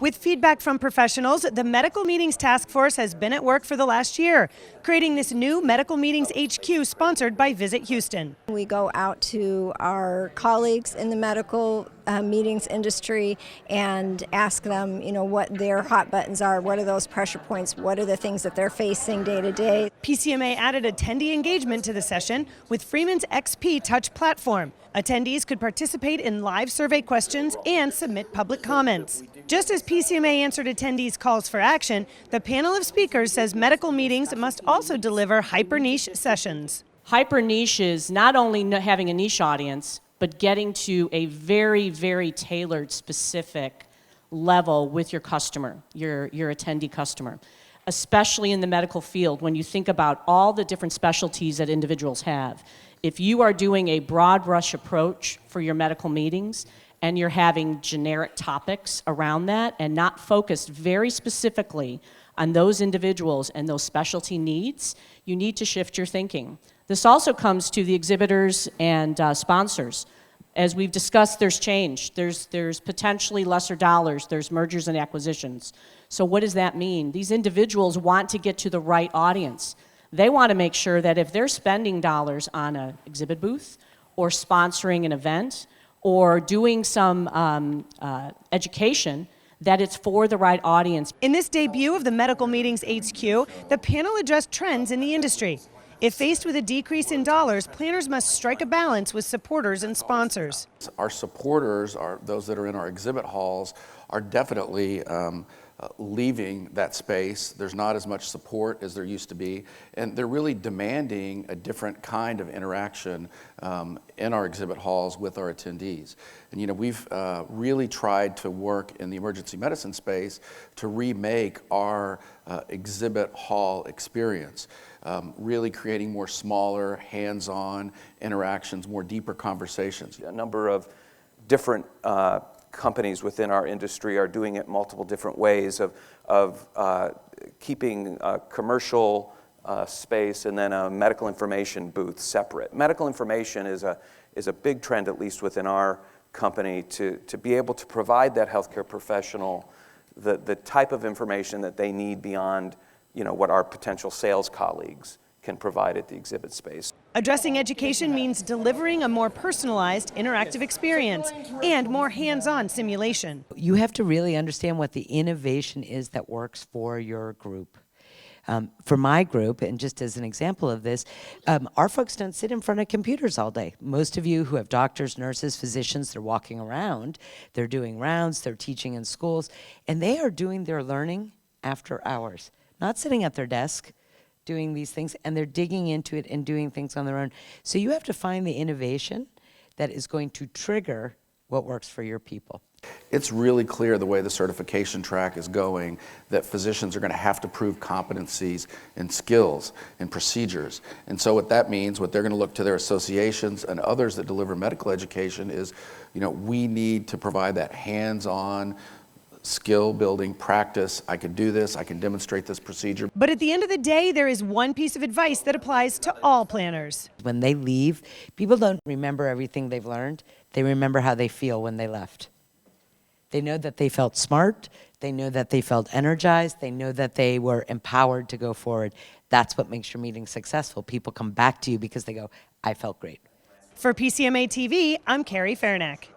With feedback from professionals, the Medical Meetings Task Force has been at work for the last year, creating this new Medical Meetings HQ sponsored by Visit Houston. We go out to our colleagues in the medical meetings industry and ask them, what their hot buttons are, what are those pressure points, what are the things that they're facing day to day. PCMA added attendee engagement to the session with Freeman's XP Touch platform. Attendees could participate in live survey questions and submit public comments. Just as PCMA answered attendees' calls for action, the panel of speakers says medical meetings must also deliver hyper-niche sessions. Hyper-niche is not only having a niche audience, but getting to a very, very tailored, specific level with your customer, your attendee customer. Especially in the medical field, when you think about all the different specialties that individuals have. If you are doing a broad brush approach for your medical meetings, and you're having generic topics around that and not focused very specifically on those individuals and those specialty needs, you need to shift your thinking. This also comes to the exhibitors and sponsors. As we've discussed, there's change. There's potentially lesser dollars. There's mergers and acquisitions. So what does that mean? These individuals want to get to the right audience. They want to make sure that if they're spending dollars on an exhibit booth or sponsoring an event or doing some education, that it's for the right audience. In this debut of the Medical Meetings HQ, the panel addressed trends in the industry. If faced with a decrease in dollars, planners must strike a balance with supporters and sponsors. Our supporters, those that are in our exhibit halls, are definitely leaving that space. There's not as much support as there used to be, and they're really demanding a different kind of interaction in our exhibit halls with our attendees. And we've really tried to work in the emergency medicine space to remake our exhibit hall experience, really creating more smaller, hands-on interactions, more deeper conversations. A number of different companies within our industry are doing it multiple different ways of keeping a commercial space and then a medical information booth separate. Medical information is a big trend, at least within our company, to be able to provide that healthcare professional the type of information that they need beyond what our potential sales colleagues can provide at the exhibit space. Addressing education means delivering a more personalized, interactive experience and more hands-on simulation. You have to really understand what the innovation is that works for your group. For my group, and just as an example of this, our folks don't sit in front of computers all day. Most of you who have doctors, nurses, physicians, they're walking around, they're doing rounds, they're teaching in schools, and they are doing their learning after hours, not sitting at their desk doing these things, and they're digging into it and doing things on their own. So you have to find the innovation that is going to trigger what works for your people. It's really clear the way the certification track is going that physicians are going to have to prove competencies and skills and procedures. And so what that means, what they're going to look to their associations and others that deliver medical education is, we need to provide that hands-on skill building practice. I can do this, I can demonstrate this procedure. But at the end of the day, there is one piece of advice that applies to all planners. When they leave, people don't remember everything they've learned. They remember how they feel when they left. They know that they felt smart, they know that they felt energized, they know that they were empowered to go forward. That's what makes your meeting successful. People come back to you because they go, I felt great. For PCMA TV, I'm Carrie Fairnack.